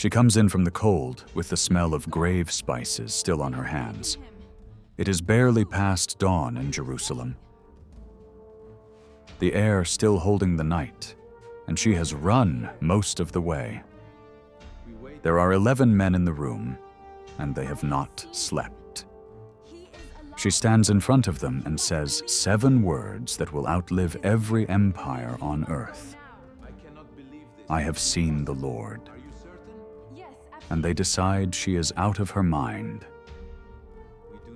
She comes in from the cold with the smell of grave spices still on her hands. It is barely past dawn in Jerusalem. The air still holding the night, and she has run most of the way. There are 11 men in the room, and they have not slept. She stands in front of them and says 7 words that will outlive every empire on earth. I have seen the Lord. And they decide she is out of her mind.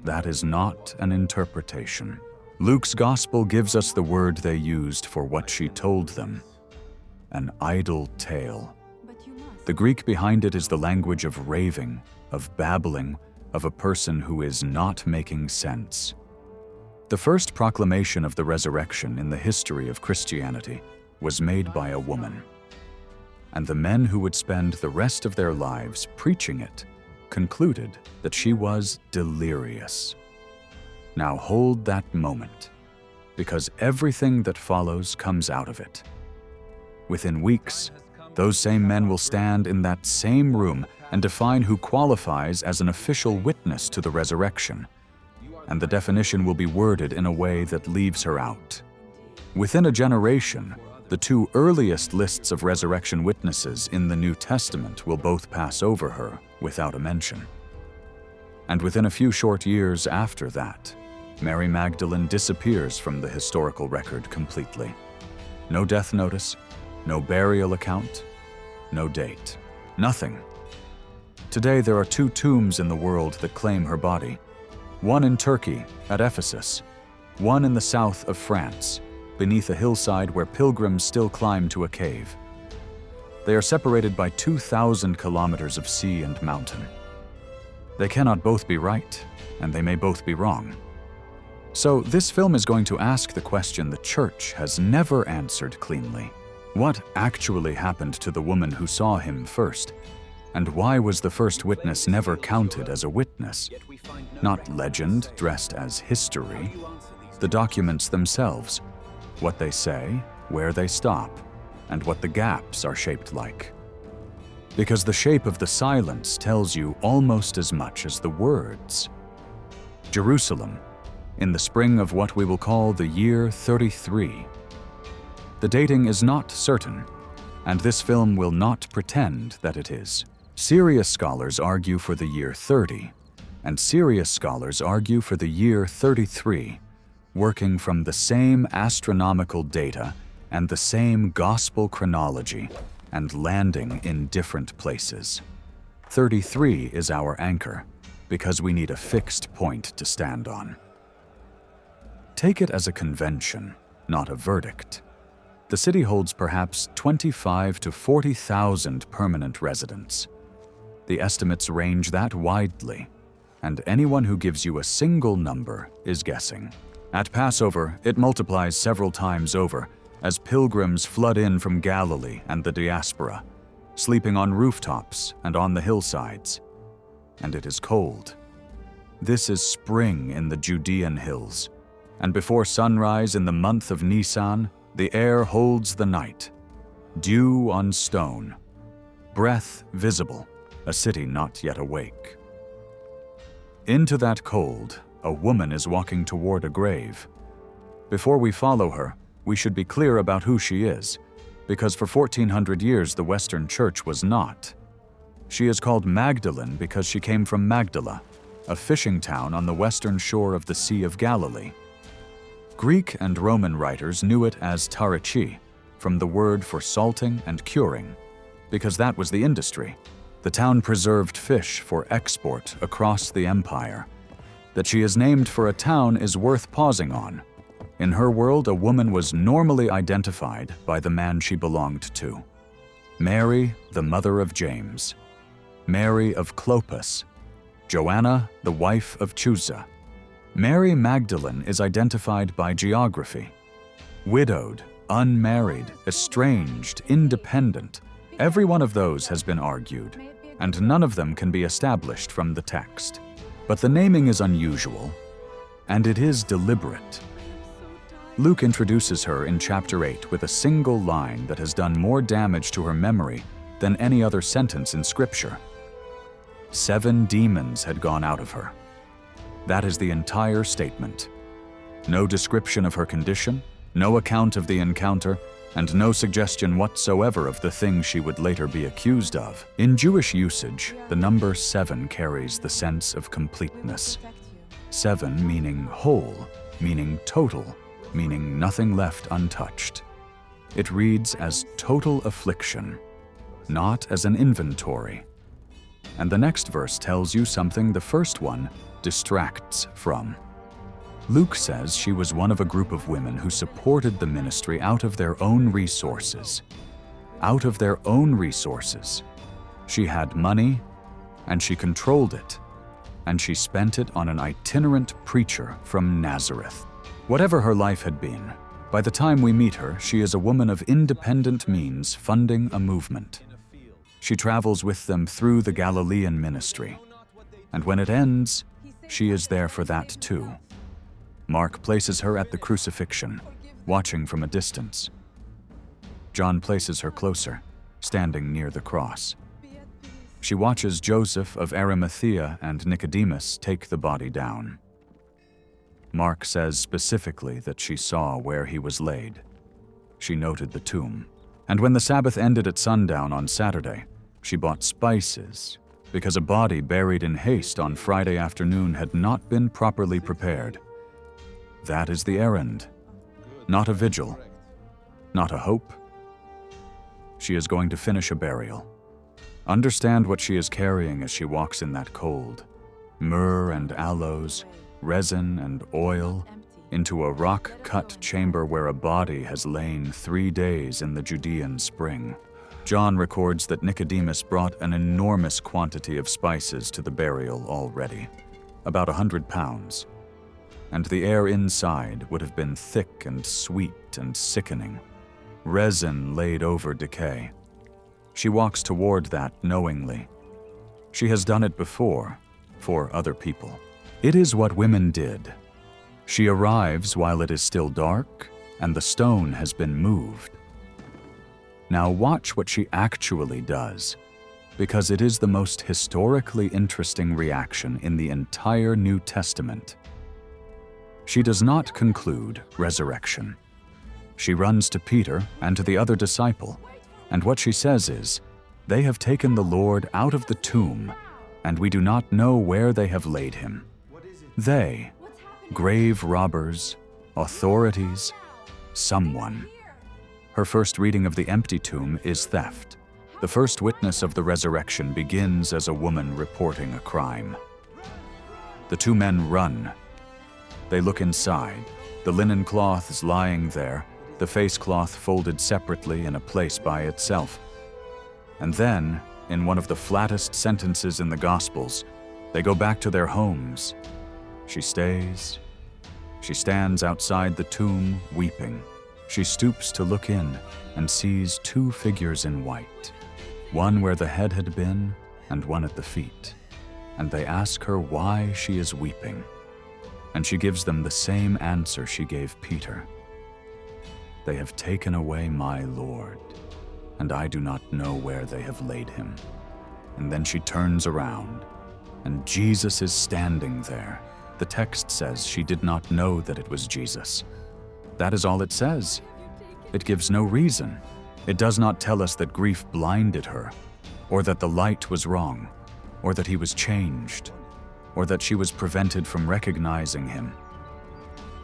That is not an interpretation. Luke's gospel gives us the word they used for what she told them: an idle tale. The Greek behind it is the language of raving, of babbling, of a person who is not making sense. The first proclamation of the resurrection in the history of Christianity was made by a woman. And the men who would spend the rest of their lives preaching it concluded that she was delirious. Now hold that moment, because everything that follows comes out of it. Within weeks, those same men will stand in that same room and define who qualifies as an official witness to the resurrection, and the definition will be worded in a way that leaves her out. Within a generation, the 2 earliest lists of resurrection witnesses in the New Testament will both pass over her without a mention. And within a few short years after that, Mary Magdalene disappears from the historical record completely. No death notice, no burial account, no date, nothing. Today there are 2 tombs in the world that claim her body. One in Turkey, at Ephesus, one in the south of France, beneath a hillside where pilgrims still climb to a cave. They are separated by 2,000 kilometers of sea and mountain. They cannot both be right, and they may both be wrong. So this film is going to ask the question the church has never answered cleanly. What actually happened to the woman who saw him first? And why was the first witness never counted as a witness? Not legend dressed as history. The documents themselves. What they say, where they stop, and what the gaps are shaped like. Because the shape of the silence tells you almost as much as the words. Jerusalem, in the spring of what we will call the year 33. The dating is not certain, and this film will not pretend that it is. Serious scholars argue for the year 30, and serious scholars argue for the year 33, working from the same astronomical data and the same gospel chronology, and landing in different places. 33 is our anchor, because we need a fixed point to stand on. Take it as a convention, not a verdict. The city holds perhaps 25 to 40,000 permanent residents. The estimates range that widely, and anyone who gives you a single number is guessing. At Passover, it multiplies several times over as pilgrims flood in from Galilee and the diaspora, sleeping on rooftops and on the hillsides. And it is cold. This is spring in the Judean hills, and before sunrise in the month of Nisan, the air holds the night, dew on stone, breath visible, a city not yet awake. Into that cold, a woman is walking toward a grave. Before we follow her, we should be clear about who she is, because for 1400 years the Western Church was not. She is called Magdalene because she came from Magdala, a fishing town on the western shore of the Sea of Galilee. Greek and Roman writers knew it as tarichi, from the word for salting and curing, because that was the industry. The town preserved fish for export across the empire. That she is named for a town is worth pausing on. In her world, a woman was normally identified by the man she belonged to. Mary, the mother of James. Mary of Clopas. Joanna, the wife of Chuza. Mary Magdalene is identified by geography. Widowed, unmarried, estranged, independent. Every one of those has been argued, and none of them can be established from the text. But the naming is unusual, and it is deliberate. Luke introduces her in chapter 8 with a single line that has done more damage to her memory than any other sentence in Scripture. 7 demons had gone out of her. That is the entire statement. No description of her condition, no account of the encounter, and no suggestion whatsoever of the thing she would later be accused of. In Jewish usage, the number 7 carries the sense of completeness. 7 meaning whole, meaning total, meaning nothing left untouched. It reads as total affliction, not as an inventory. And the next verse tells you something the first one distracts from. Luke says she was one of a group of women who supported the ministry out of their own resources. Out of their own resources. She had money, and she controlled it, and she spent it on an itinerant preacher from Nazareth. Whatever her life had been, by the time we meet her, she is a woman of independent means funding a movement. She travels with them through the Galilean ministry, and when it ends, she is there for that too. Mark places her at the crucifixion, watching from a distance. John places her closer, standing near the cross. She watches Joseph of Arimathea and Nicodemus take the body down. Mark says specifically that she saw where he was laid. She noted the tomb. And when the Sabbath ended at sundown on Saturday, she bought spices, because a body buried in haste on Friday afternoon had not been properly prepared. That is the errand. Not a vigil. Not a hope. She is going to finish a burial. Understand what she is carrying as she walks in that cold. Myrrh and aloes, resin and oil, into a rock-cut chamber where a body has lain 3 days in the Judean spring. John records that Nicodemus brought an enormous quantity of spices to the burial already, about 100 pounds. And the air inside would have been thick and sweet and sickening, resin laid over decay. She walks toward that knowingly. She has done it before, for other people. It is what women did. She arrives while it is still dark, and the stone has been moved. Now watch what she actually does, because it is the most historically interesting reaction in the entire New Testament. She does not conclude resurrection. She runs to Peter and to the other disciple, and what she says is, "They have taken the Lord out of the tomb, and we do not know where they have laid him." They, grave robbers, authorities, someone. Her first reading of the empty tomb is theft. The first witness of the resurrection begins as a woman reporting a crime. The 2 men run. They look inside. The linen cloth is lying there, the face cloth folded separately in a place by itself. And then, in one of the flattest sentences in the Gospels, they go back to their homes. She stays. She stands outside the tomb, weeping. She stoops to look in and sees 2 figures in white, one where the head had been and one at the feet. And they ask her why she is weeping. And she gives them the same answer she gave Peter. "They have taken away my Lord, and I do not know where they have laid him." And then she turns around, and Jesus is standing there. The text says she did not know that it was Jesus. That is all it says. It gives no reason. It does not tell us that grief blinded her, or that the light was wrong, or that he was changed, or that she was prevented from recognizing him.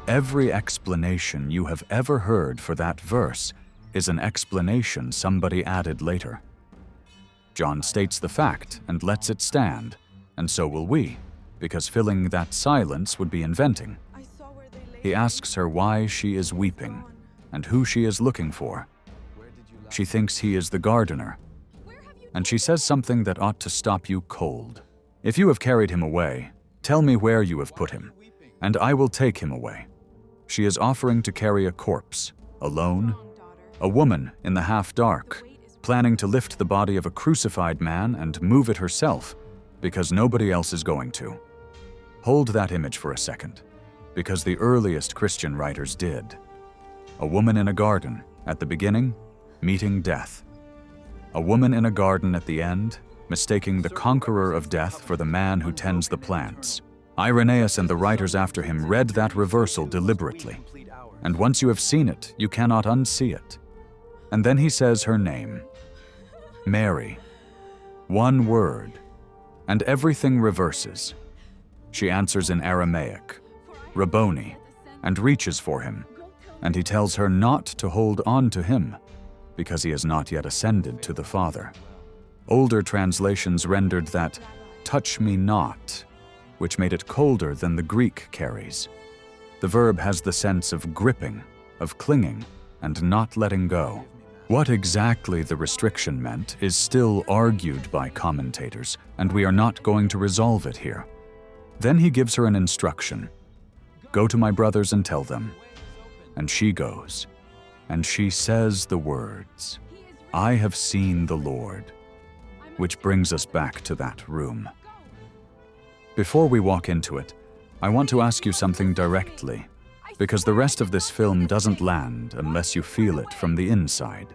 Every explanation you have ever heard for that verse is an explanation somebody added later. John states the fact and lets it stand, and so will we, because filling that silence would be inventing. He asks her why she is weeping and who she is looking for. She thinks he is the gardener, and she says something that ought to stop you cold. "If you have carried him away, tell me where you have put him, and I will take him away." She is offering to carry a corpse, alone, a woman in the half-dark, planning to lift the body of a crucified man and move it herself, because nobody else is going to. Hold that image for a second, because the earliest Christian writers did. A woman in a garden, at the beginning, meeting death. A woman in a garden at the end, mistaking the conqueror of death for the man who tends the plants. Irenaeus and the writers after him read that reversal deliberately. And once you have seen it, you cannot unsee it. And then he says her name, Mary. One word, and everything reverses. She answers in Aramaic, Rabboni, and reaches for him. And he tells her not to hold on to him, because he has not yet ascended to the Father. Older translations rendered that, touch me not, which made it colder than the Greek carries. The verb has the sense of gripping, of clinging, and not letting go. What exactly the restriction meant is still argued by commentators, and we are not going to resolve it here. Then he gives her an instruction. Go to my brothers and tell them. And she goes, and she says the words, I have seen the Lord, which brings us back to that room. Before we walk into it, I want to ask you something directly, because the rest of this film doesn't land unless you feel it from the inside.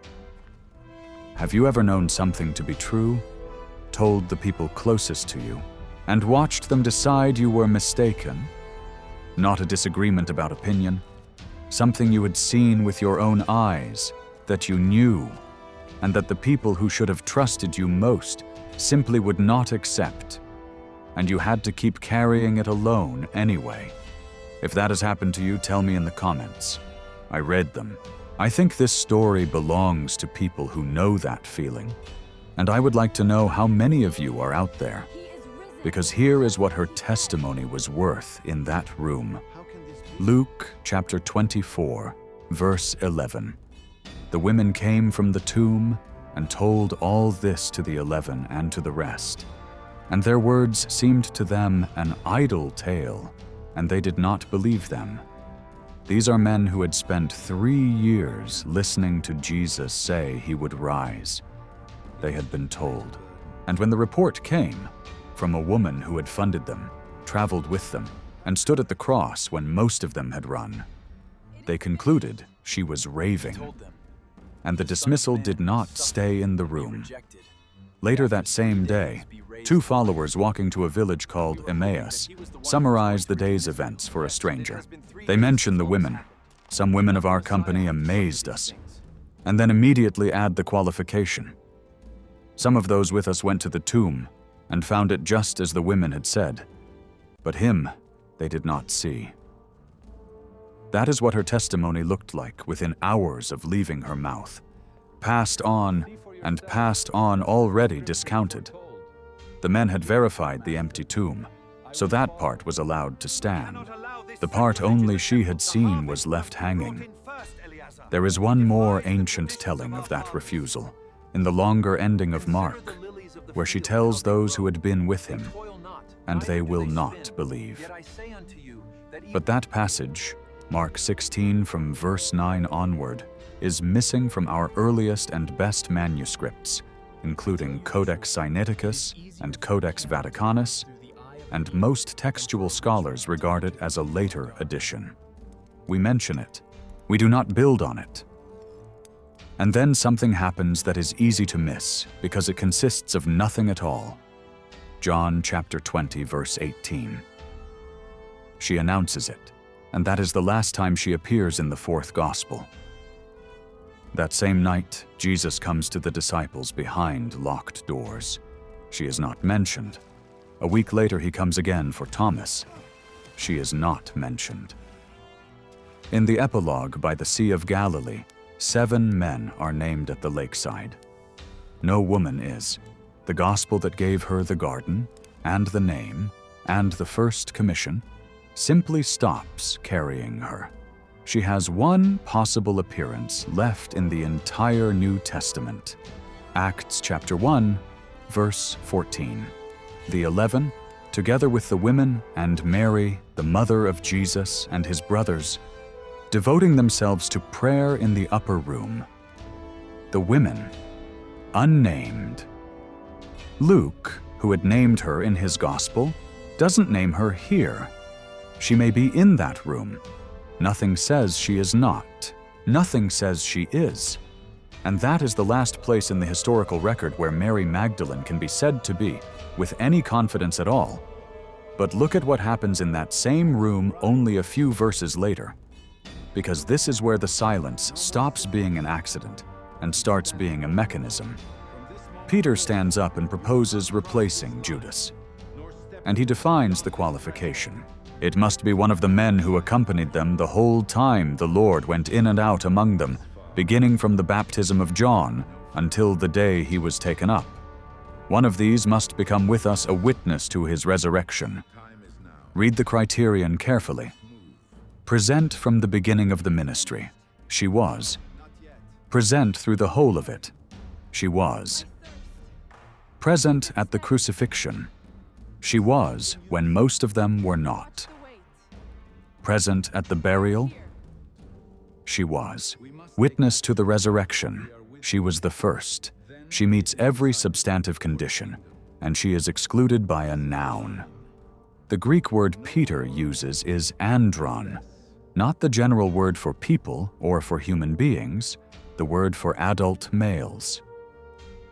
Have you ever known something to be true, told the people closest to you, and watched them decide you were mistaken? Not a disagreement about opinion, something you had seen with your own eyes, that you knew, and that the people who should have trusted you most simply would not accept, and you had to keep carrying it alone anyway. If that has happened to you, tell me in the comments. I read them. I think this story belongs to people who know that feeling, and I would like to know how many of you are out there, because here is what her testimony was worth in that room. Luke chapter 24, verse 11. The women came from the tomb and told all this to the 11 and to the rest. And their words seemed to them an idle tale, and they did not believe them. These are men who had spent 3 years listening to Jesus say he would rise. They had been told. And when the report came from a woman who had funded them, traveled with them, and stood at the cross when most of them had run, they concluded she was raving. And the dismissal did not stay in the room. Later that same day, 2 followers walking to a village called Emmaus summarize the day's events for a stranger. They mention the women. Some women of our company amazed us, and then immediately add the qualification. Some of those with us went to the tomb and found it just as the women had said, but him they did not see. That is what her testimony looked like within hours of leaving her mouth. Passed on and passed on, already discounted. The men had verified the empty tomb, so that part was allowed to stand. The part only she had seen was left hanging. There is one more ancient telling of that refusal, in the longer ending of Mark, where she tells those who had been with him, and they will not believe. But that passage, Mark 16 from verse 9 onward, is missing from our earliest and best manuscripts, including Codex Sinaiticus and Codex Vaticanus, and most textual scholars regard it as a later addition. We mention it. We do not build on it. And then something happens that is easy to miss because it consists of nothing at all. John chapter 20, verse 18. She announces it, and that is the last time she appears in the 4th gospel. That same night, Jesus comes to the disciples behind locked doors. She is not mentioned. A week later, he comes again for Thomas. She is not mentioned. In the epilogue by the Sea of Galilee, 7 men are named at the lakeside. No woman is. The gospel that gave her the garden, and the name, and the first commission, simply stops carrying her. She has one possible appearance left in the entire New Testament. Acts chapter 1, verse 14. The 11, together with the women and Mary, the mother of Jesus, and his brothers, devoting themselves to prayer in the upper room. The women, unnamed. Luke, who had named her in his gospel, doesn't name her here. She may be in that room. Nothing says she is not. Nothing says she is. And that is the last place in the historical record where Mary Magdalene can be said to be, with any confidence at all. But look at what happens in that same room only a few verses later. Because this is where the silence stops being an accident and starts being a mechanism. Peter stands up and proposes replacing Judas. And he defines the qualification. It must be one of the men who accompanied them the whole time the Lord went in and out among them, beginning from the baptism of John until the day he was taken up. One of these must become with us a witness to his resurrection. Read the criterion carefully. Present from the beginning of the ministry. She was. Present through the whole of it. She was. Present at the crucifixion. She was when most of them were not. Present at the burial. She was. Witness to the resurrection. She was the first. She meets every substantive condition, and she is excluded by a noun. The Greek word Peter uses is andron, not the general word for people or for human beings, the word for adult males.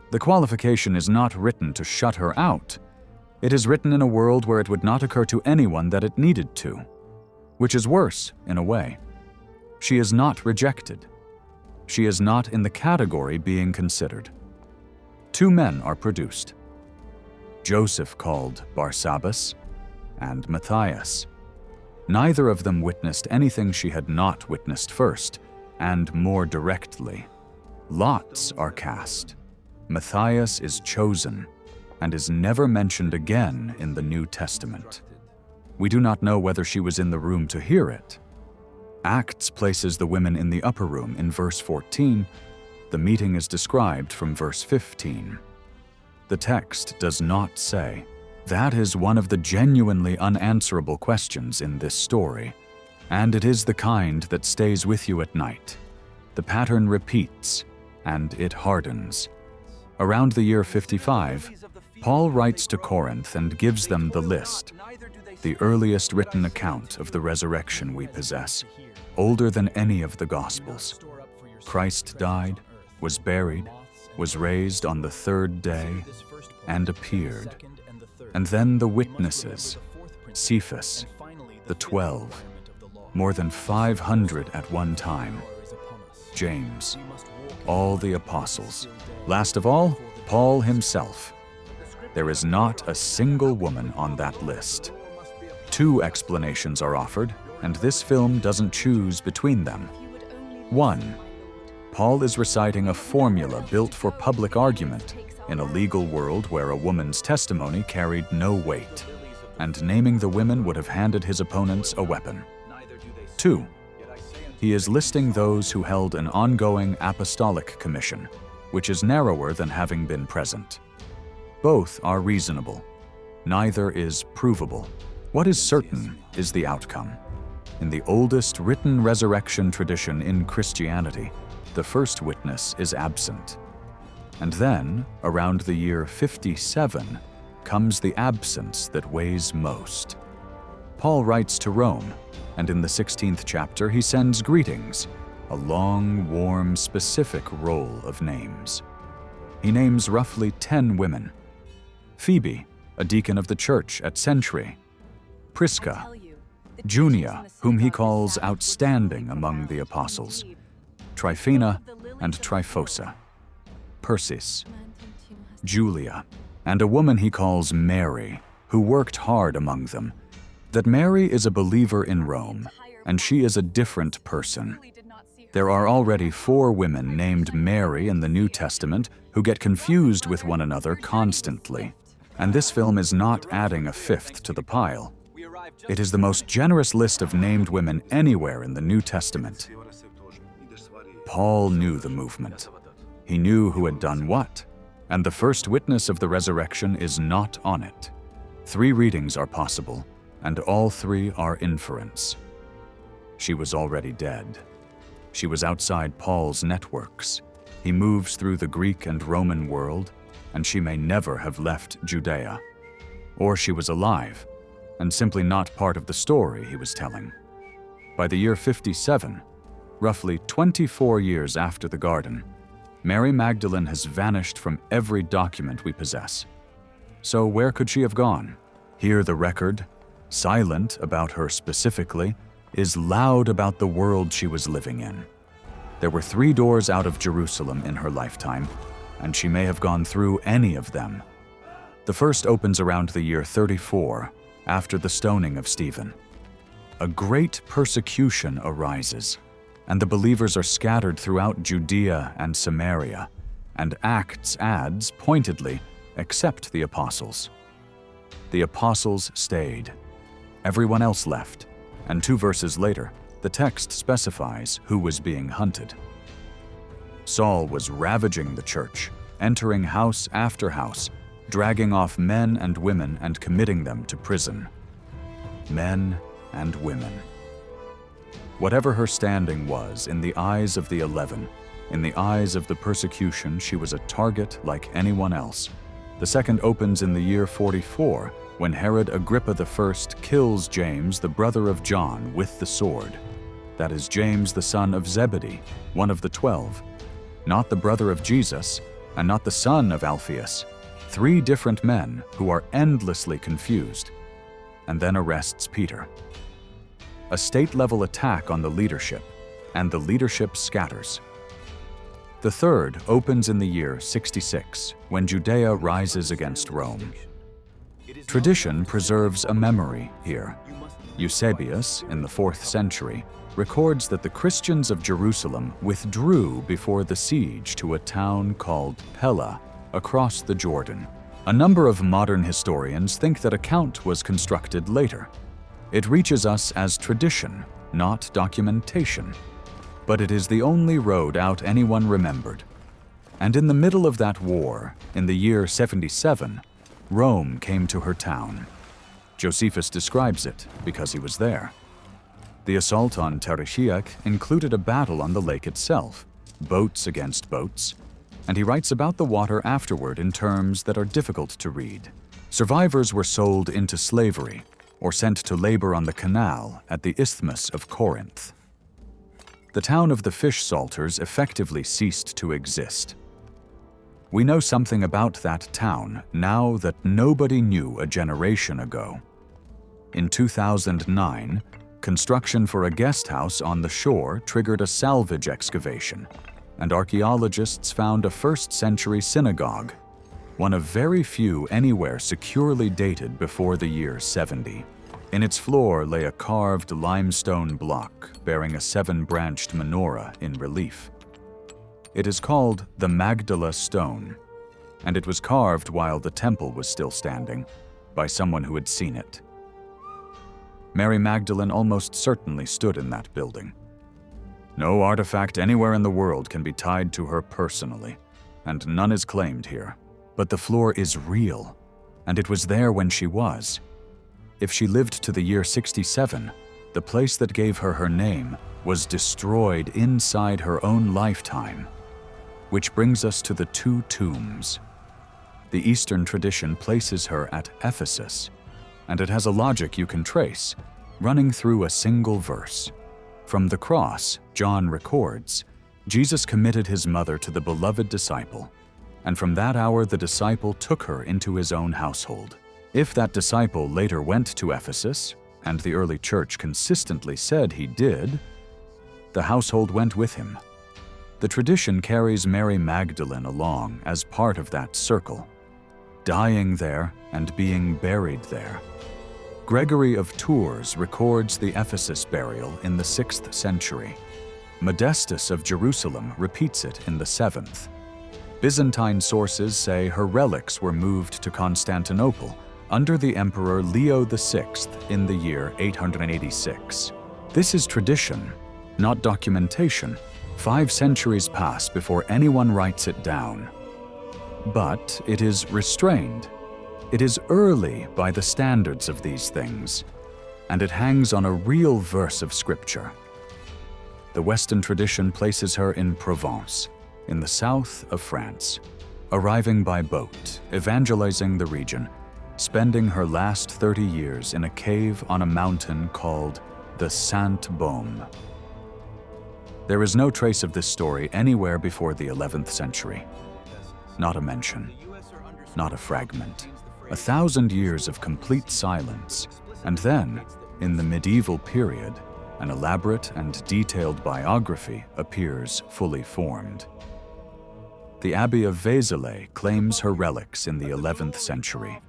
The qualification is not written to shut her out. It is written in a world where it would not occur to anyone that it needed to, which is worse, in a way. She is not rejected. She is not in the category being considered. Two men are produced. Joseph called Barsabbas and Matthias. Neither of them witnessed anything she had not witnessed first, and more directly. Lots are cast. Matthias is chosen, and is never mentioned again in the New Testament. We do not know whether she was in the room to hear it. Acts places the women in the upper room in verse 14. The meeting is described from verse 15. The text does not say. That is one of the genuinely unanswerable questions in this story, and it is the kind that stays with you at night. The pattern repeats, and it hardens. Around the year 55, Paul writes to Corinth and gives them the list, the earliest written account of the resurrection we possess, older than any of the Gospels. Christ died, was buried, was raised on the third day, and appeared. And then the witnesses, Cephas, the 12, more than 500 at one time, James, all the apostles, last of all, Paul himself. There is not a single woman on that list. Two explanations are offered, and this film doesn't choose between them. One, Paul is reciting a formula built for public argument in a legal world where a woman's testimony carried no weight, and naming the women would have handed his opponents a weapon. Two, he is listing those who held an ongoing apostolic commission, which is narrower than having been present. Both are reasonable. Neither is provable. What is certain is the outcome. In the oldest written resurrection tradition in Christianity, the first witness is absent. And then, around the year 57, comes the absence that weighs most. Paul writes to Rome, and in the 16th chapter he sends greetings, a long, warm, specific roll of names. He names roughly 10 women. Phoebe, a deacon of the church at Century. Prisca, Junia, whom he calls outstanding among the apostles. Tryphena and Tryphosa. Persis, Julia, and a woman he calls Mary, who worked hard among them. That Mary is a believer in Rome, and she is a different person. There are already 4 women named Mary in the New Testament who get confused with one another constantly, and this film is not adding a 5th to the pile. It is the most generous list of named women anywhere in the New Testament. Paul knew the movement. He knew who had done what, and the first witness of the resurrection is not on it. 3 readings are possible, and all 3 are inference. She was already dead. She was outside Paul's networks. He moves through the Greek and Roman world, and she may never have left Judea. Or she was alive, and simply not part of the story he was telling. By the year 57, roughly 24 years after the garden, Mary Magdalene has vanished from every document we possess. So where could she have gone? Here the record, silent about her specifically, is loud about the world she was living in. There were 3 doors out of Jerusalem in her lifetime, and she may have gone through any of them. The first opens around the year 34, after the stoning of Stephen. A great persecution arises, and the believers are scattered throughout Judea and Samaria, and Acts adds, pointedly, except the apostles. The apostles stayed. Everyone else left, and 2 verses later, the text specifies who was being hunted. Saul was ravaging the church, entering house after house, dragging off men and women and committing them to prison. Men and women. Whatever her standing was in the eyes of the 11, in the eyes of the persecution, she was a target like anyone else. The second opens in the year 44, when Herod Agrippa I kills James, the brother of John, with the sword. That is James, the son of Zebedee, one of the 12. Not the brother of Jesus, and not the son of Alphaeus. 3 different men who are endlessly confused, and then arrests Peter. A state-level attack on the leadership, and the leadership scatters. The third opens in the year 66, when Judea rises against Rome. Tradition preserves a memory here. Eusebius, in the 4th century, records that the Christians of Jerusalem withdrew before the siege to a town called Pella, across the Jordan. A number of modern historians think that account was constructed later. It reaches us as tradition, not documentation. But it is the only road out anyone remembered. And in the middle of that war, in the year 77, Rome came to her town. Josephus describes it because he was there. The assault on Tarishiak included a battle on the lake itself, boats against boats, and he writes about the water afterward in terms that are difficult to read. Survivors were sold into slavery or sent to labor on the canal at the Isthmus of Corinth. The town of the fish salters effectively ceased to exist. We know something about that town now that nobody knew a generation ago. In 2009, construction for a guest house on the shore triggered a salvage excavation, and archaeologists found a 1st century synagogue, one of very few anywhere securely dated before the year 70. In its floor lay a carved limestone block bearing a 7-branched menorah in relief. It is called the Magdala stone, and it was carved while the temple was still standing, by someone who had seen it. Mary Magdalene almost certainly stood in that building. No artifact anywhere in the world can be tied to her personally, and none is claimed here. But the floor is real, and it was there when she was. If she lived to the year 67, the place that gave her her name was destroyed inside her own lifetime. Which brings us to the 2 tombs. The Eastern tradition places her at Ephesus, and it has a logic you can trace, running through a single verse. From the cross, John records, Jesus committed his mother to the beloved disciple, and from that hour the disciple took her into his own household. If that disciple later went to Ephesus, and the early church consistently said he did, the household went with him. The tradition carries Mary Magdalene along as part of that circle, dying there and being buried there. Gregory of Tours records the Ephesus burial in the 6th century. Modestus of Jerusalem repeats it in the 7th. Byzantine sources say her relics were moved to Constantinople under the Emperor Leo VI in the year 886. This is tradition, not documentation. 5 centuries pass before anyone writes it down. But it is restrained. It is early by the standards of these things, and it hangs on a real verse of scripture. The Western tradition places her in Provence, in the south of France, arriving by boat, evangelizing the region, spending her last 30 years in a cave on a mountain called the Sainte Baume. There is no trace of this story anywhere before the 11th century. Not a mention, not a fragment. 1,000 years of complete silence, and then, in the medieval period, an elaborate and detailed biography appears fully formed. The Abbey of Vézelay claims her relics in the 11th century.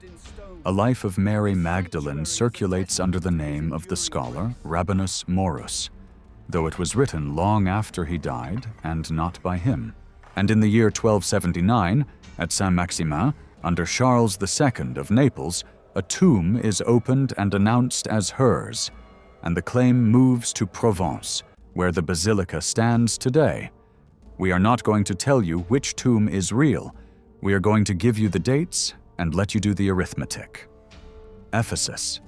A life of Mary Magdalene circulates under the name of the scholar Rabanus Maurus, though it was written long after he died and not by him. And in the year 1279, at Saint-Maximin, under Charles II of Naples, a tomb is opened and announced as hers, and the claim moves to Provence, where the basilica stands today. We are not going to tell you which tomb is real. We are going to give you the dates and let you do the arithmetic. Ephesus,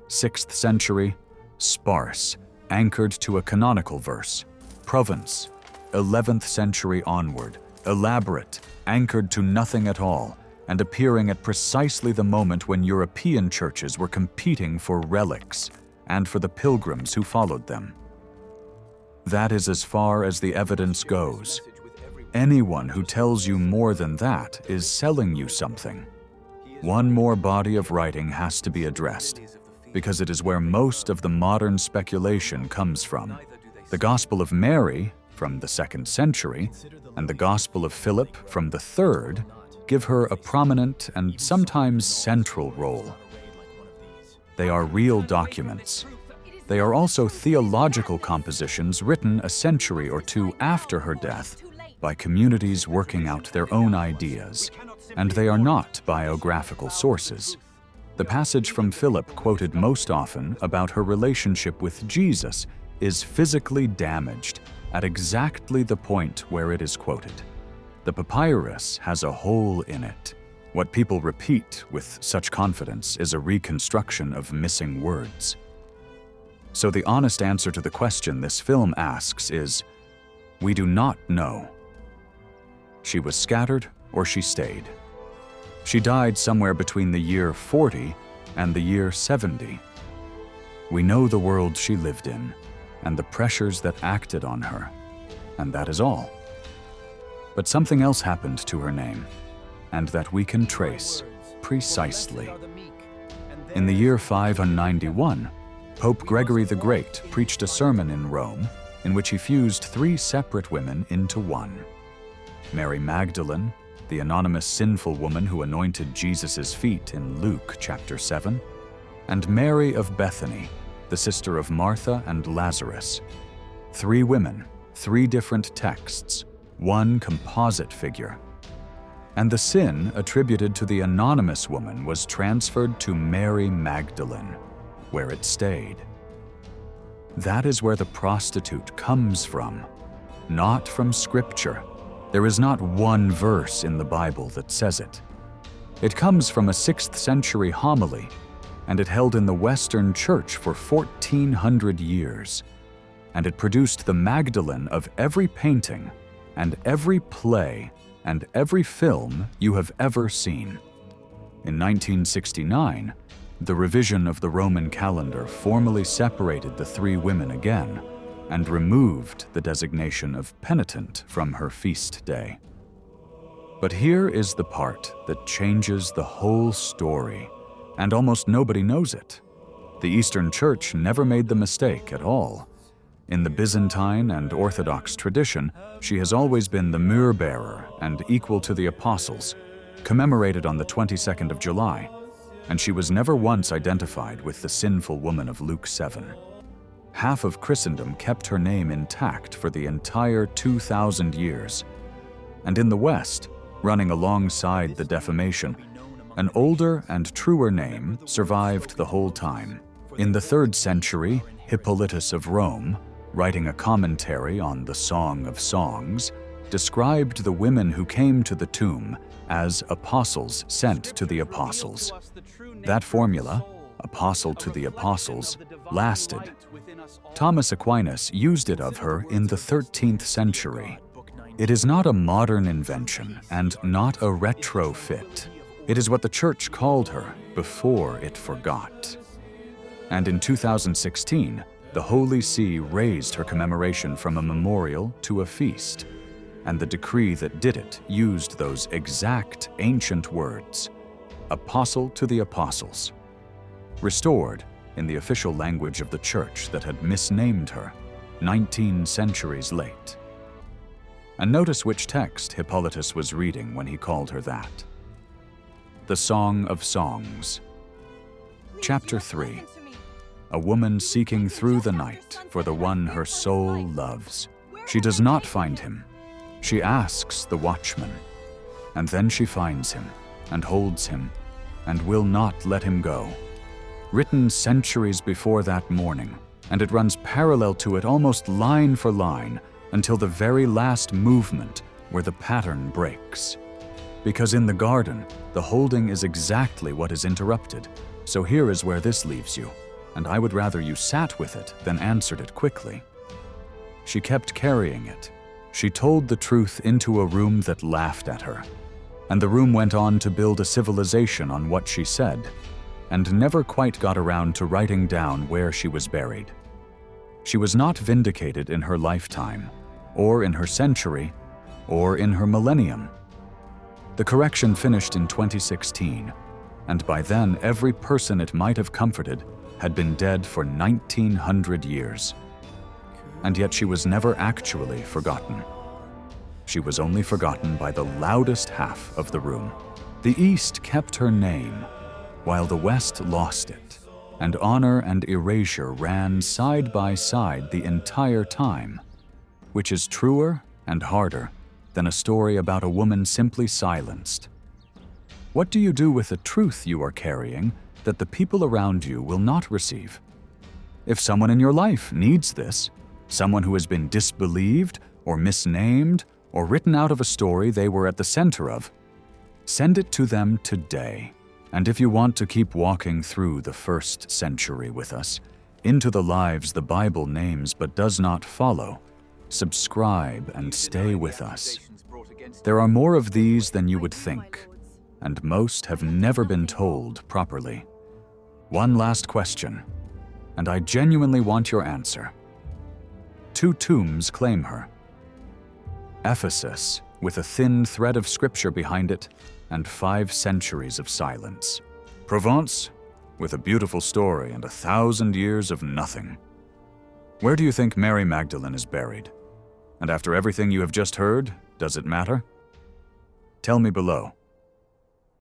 6th century, sparse, anchored to a canonical verse. Provence, 11th century onward, elaborate, anchored to nothing at all, and appearing at precisely the moment when European churches were competing for relics and for the pilgrims who followed them. That is as far as the evidence goes. Anyone who tells you more than that is selling you something. One more body of writing has to be addressed, because it is where most of the modern speculation comes from. The Gospel of Mary, from the 2nd century, and the Gospel of Philip, from the 3rd, give her a prominent and sometimes central role. They are real documents. They are also theological compositions written a century or two after her death by communities working out their own ideas, and they are not biographical sources. The passage from Philip quoted most often about her relationship with Jesus is physically damaged at exactly the point where it is quoted. The papyrus has a hole in it. What people repeat with such confidence is a reconstruction of missing words. So the honest answer to the question this film asks is, we do not know. She was scattered or she stayed. She died somewhere between the year 40 and the year 70. We know the world she lived in and the pressures that acted on her, and that is all. But something else happened to her name, and that we can trace precisely. In the year 591, Pope Gregory the Great preached a sermon in Rome in which he fused 3 separate women into one. Mary Magdalene, the anonymous sinful woman who anointed Jesus' feet in Luke chapter 7, and Mary of Bethany, the sister of Martha and Lazarus. 3 women, 3 different texts, one composite figure. And the sin attributed to the anonymous woman was transferred to Mary Magdalene, where it stayed. That is where the prostitute comes from, not from Scripture. There is not one verse in the Bible that says it. It comes from a 6th century homily, and it held in the Western Church for 1400 years. And it produced the Magdalene of every painting, and every play, and every film you have ever seen. In 1969, the revision of the Roman calendar formally separated the 3 women again and removed the designation of penitent from her feast day. But here is the part that changes the whole story, and almost nobody knows it. The Eastern Church never made the mistake at all. In the Byzantine and Orthodox tradition, she has always been the myrrh-bearer and equal to the apostles, commemorated on the 22nd of July, and she was never once identified with the sinful woman of Luke 7. Half of Christendom kept her name intact for the entire 2,000 years. And in the West, running alongside the defamation, an older and truer name survived the whole time. In the 3rd century, Hippolytus of Rome, writing a commentary on the Song of Songs, described the women who came to the tomb as apostles sent to the apostles. That formula, apostle to the apostles, lasted. Thomas Aquinas used it of her in the 13th century. It is not a modern invention and not a retrofit. It is what the Church called her before it forgot. And in 2016, the Holy See raised her commemoration from a memorial to a feast, and the decree that did it used those exact ancient words, "Apostle to the Apostles," restored in the official language of the Church that had misnamed her 19 centuries late. And notice which text Hippolytus was reading when he called her that. The Song of Songs. Chapter 3. A woman seeking through the night for the one her soul loves. She does not find him. She asks the watchman, and then she finds him, and holds him, and will not let him go. Written centuries before that morning, and it runs parallel to it almost line for line until the very last movement where the pattern breaks. Because in the garden, the holding is exactly what is interrupted. So here is where this leaves you, and I would rather you sat with it than answered it quickly. She kept carrying it. She told the truth into a room that laughed at her, and the room went on to build a civilization on what she said, and never quite got around to writing down where she was buried. She was not vindicated in her lifetime, or in her century, or in her millennium. The correction finished in 2016, and by then every person it might have comforted had been dead for 1900 years. And yet she was never actually forgotten. She was only forgotten by the loudest half of the room. The East kept her name, while the West lost it, and honor and erasure ran side by side the entire time, which is truer and harder than a story about a woman simply silenced. What do you do with the truth you are carrying that the people around you will not receive? If someone in your life needs this, someone who has been disbelieved or misnamed or written out of a story they were at the center of, send it to them today. And if you want to keep walking through the first century with us, into the lives the Bible names but does not follow, subscribe and stay with us. There are more of these than you would think, and most have never been told properly. One last question, and I genuinely want your answer. 2 tombs claim her. Ephesus, with a thin thread of scripture behind it, and 5 centuries of silence. Provence, with a beautiful story and 1,000 years of nothing. Where do you think Mary Magdalene is buried? And after everything you have just heard, does it matter? Tell me below.